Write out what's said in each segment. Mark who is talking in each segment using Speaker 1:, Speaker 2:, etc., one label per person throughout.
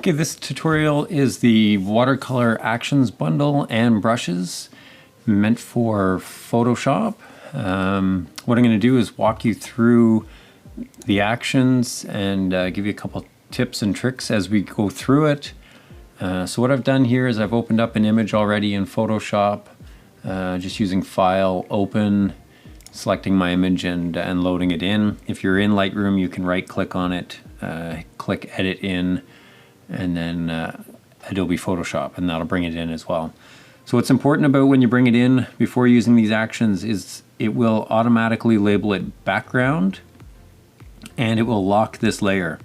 Speaker 1: Okay, this tutorial is the Watercolor Actions Bundle and brushes meant for Photoshop. What I'm going to do is walk you through the actions and give you a couple tips and tricks as we go through it. So what I've done here is I've opened up an image already in Photoshop, just using File, Open, selecting my image and loading it in. If you're in Lightroom, you can right click on it, click Edit In, and then Adobe Photoshop, and that'll bring it in as well. So what's important about when you bring it in before using these actions is it will automatically label it background and it will lock this layer.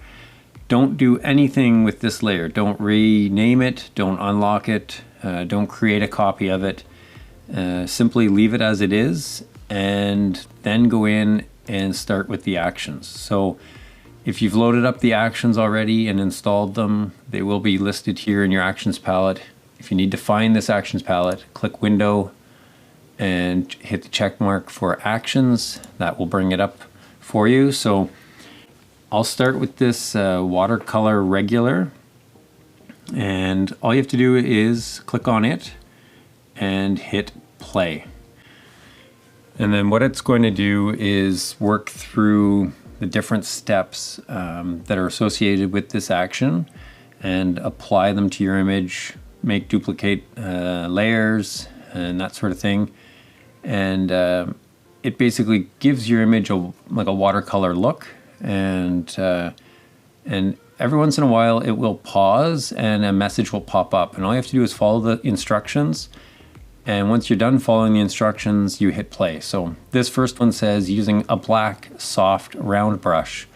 Speaker 1: Don't do anything with this layer. Don't rename it, don't unlock it, don't create a copy of it. Simply leave it as it is and then go in and start with the actions. So if you've loaded up the actions already and installed them, they will be listed here in your actions palette. If you need to find this actions palette, click Window and hit the check mark for actions. That will bring it up for you. So I'll start with this Watercolor Regular, and all you have to do is click on it and hit play. And then what it's going to do is work through the different steps that are associated with this action and apply them to your image, make duplicate layers and that sort of thing. And it basically gives your image like a watercolor look, and every once in a while it will pause and a message will pop up, and all you have to do is follow the instructions. And once you're done following the instructions, you hit play. So this first one says, using a black, soft, round brush,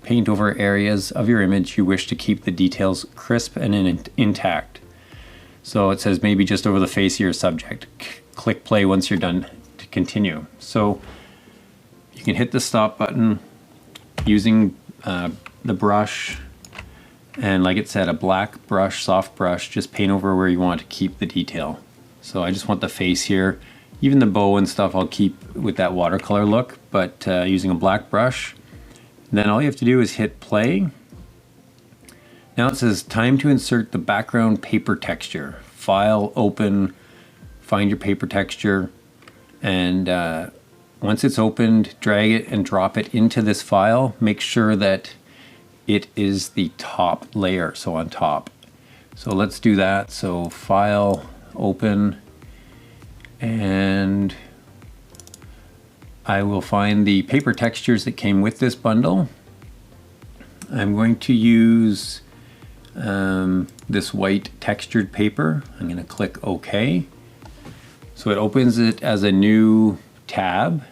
Speaker 1: paint over areas of your image you wish to keep the details crisp and intact. So it says maybe just over the face of your subject. Click play once you're done to continue. So you can hit the stop button using the brush. And like it said, a black brush, soft brush, just paint over where you want to keep the detail. So I just want the face here. Even the bow and stuff I'll keep with that watercolor look, but using a black brush. Then all you have to do is hit play. Now it says time to insert the background paper texture. File, Open, find your paper texture, and once it's opened, drag it and drop it into this file. Make sure that it is the top layer, so on top. So let's do that. So File, Open, and I will find the paper textures that came with this bundle. I'm going to use this white textured paper. I'm going to click OK. So it opens it as a new tab.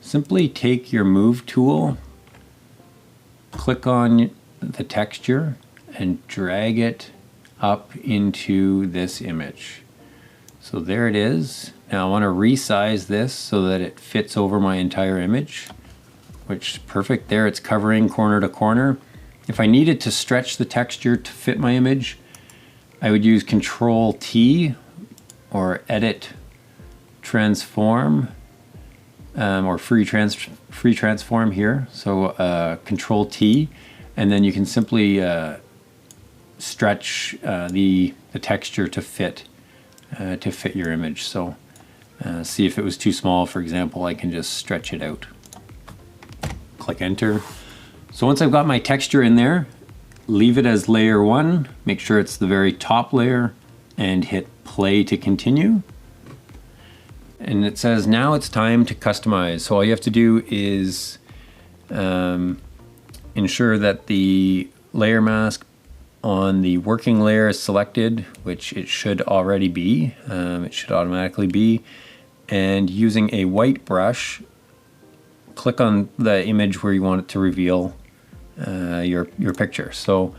Speaker 1: Simply take your Move tool, click on the texture, and drag it up into this image. So there it is. Now I want to resize this so that it fits over my entire image, which is perfect there. It's covering corner to corner. If I needed to stretch the texture to fit my image, I would use Control T or Edit Transform or free transform here. So Control T, and then you can simply stretch the texture to fit your image. So see if it was too small, for example, I can just stretch it out. Click Enter. So once I've got my texture in there, leave it as layer 1, make sure it's the very top layer, and hit play to continue. And it says now it's time to customize. So all you have to do is ensure that the layer mask on the working layer is selected, which it should already be. It should automatically be. And using a white brush, click on the image where you want it to reveal your picture. So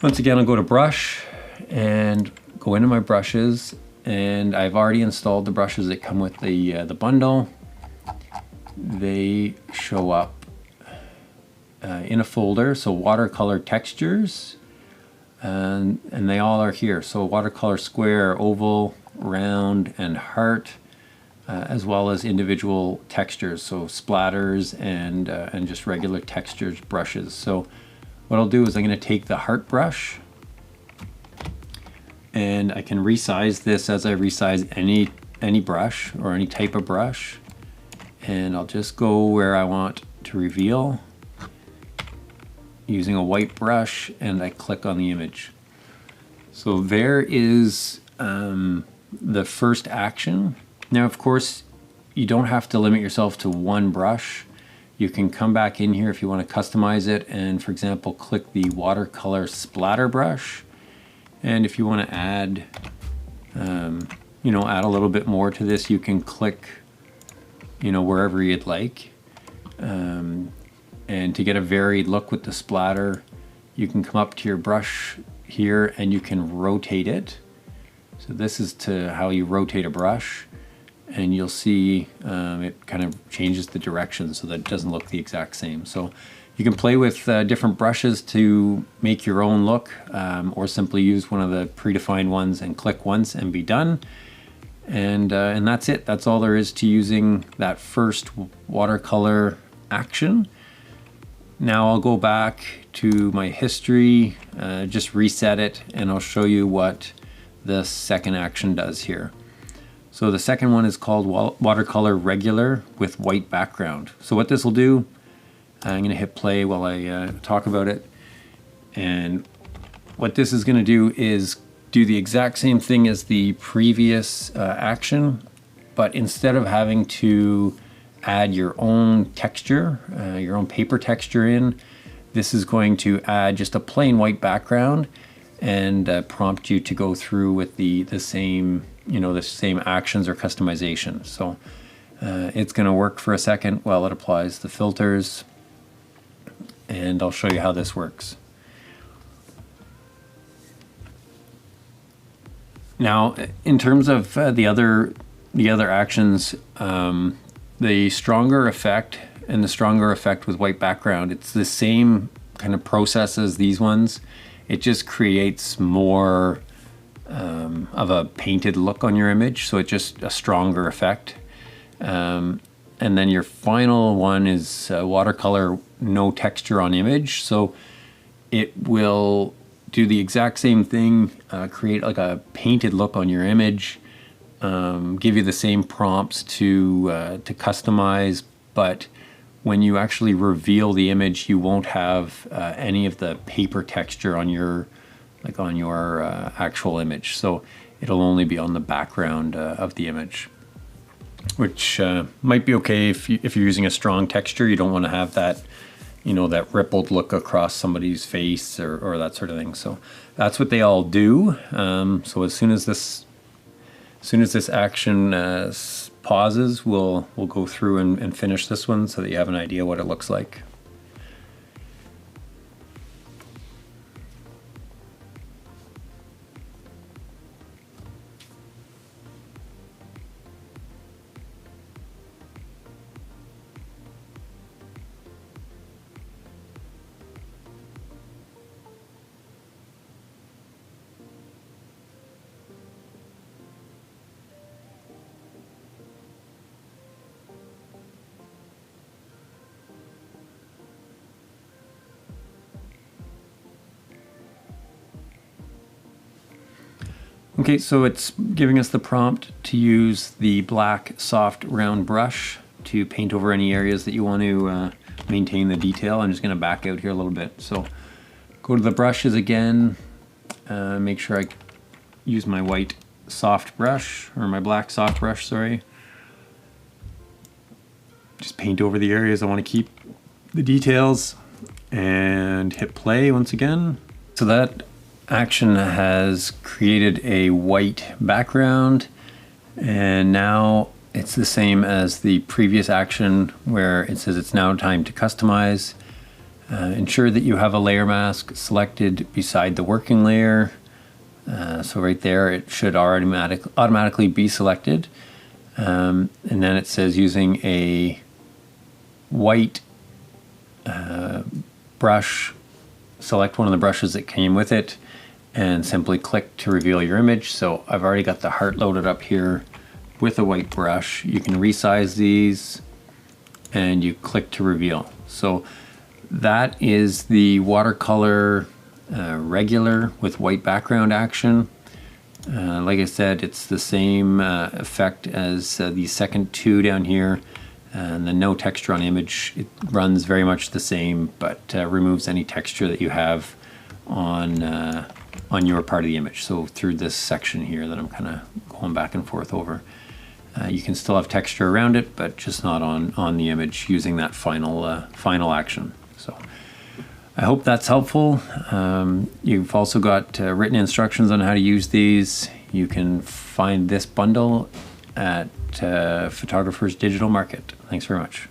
Speaker 1: once again, I'll go to brush and go into my brushes, and I've already installed the brushes that come with the bundle. They show up in a folder, so Watercolor Textures, and they all are here. So watercolor square, oval, round, and heart, as well as individual textures, so splatters and just regular textures brushes. So what I'll do is I'm going to take the heart brush, and I can resize this as I resize any brush or any type of brush, and I'll just go where I want to reveal using a white brush, and I click on the image. So there is the first action. Now, of course, you don't have to limit yourself to one brush. You can come back in here if you want to customize it, and for example, click the watercolor splatter brush. And if you want to add, add a little bit more to this, you can click, wherever you'd like. And to get a varied look with the splatter, you can come up to your brush here and you can rotate it. So this is how you rotate a brush, and you'll see it kind of changes the direction so that it doesn't look the exact same. So you can play with different brushes to make your own look, or simply use one of the predefined ones and click once and be done. And that's it. That's all there is to using that first watercolor action. Now I'll go back to my history, just reset it, and I'll show you what the second action does here. So the second one is called Watercolor Regular with white background. So what this will do, I'm going to hit play while I talk about it. And what this is going to do is do the exact same thing as the previous action, but instead of having to add your own texture, your own paper texture in, this is going to add just a plain white background and prompt you to go through with the same actions or customization. So it's going to work for a second while it applies the filters, and I'll show you how this works. Now, in terms of the other actions, the stronger effect and the stronger effect with white background, it's the same kind of process as these ones. It just creates more of a painted look on your image, so it's just a stronger effect. And then your final one is watercolor no texture on image. So it will do the exact same thing, create like a painted look on your image, give you the same prompts to customize, but when you actually reveal the image, you won't have any of the paper texture on your actual image. So it'll only be on the background of the image, which might be okay if you're using a strong texture. You don't want to have that, that rippled look across somebody's face or that sort of thing. So that's what they all do. So as soon as this action pauses, we'll go through and finish this one so that you have an idea what it looks like. Okay, so it's giving us the prompt to use the black soft round brush to paint over any areas that you want to maintain the detail. I'm just going to back out here a little bit. So go to the brushes again, make sure I use my white soft brush, or my black soft brush, sorry. Just paint over the areas I want to keep the details, and hit play once again. So that action has created a white background, and now it's the same as the previous action where it says it's now time to customize. Ensure that you have a layer mask selected beside the working layer. So right there it should automatically be selected, and then it says using a white brush, select one of the brushes that came with it and simply click to reveal your image. So I've already got the heart loaded up here with a white brush. You can resize these and you click to reveal. So that is the Watercolor Regular with white background action. Like I said, it's the same effect as the second two down here, and the no texture on image. It runs very much the same, but removes any texture that you have on your part of the image. So through this section here that I'm kind of going back and forth over, you can still have texture around it, but just not on the image using that final action. So I hope that's helpful. You've also got written instructions on how to use these. You can find this bundle at Photographer's Digital Market. Thanks very much.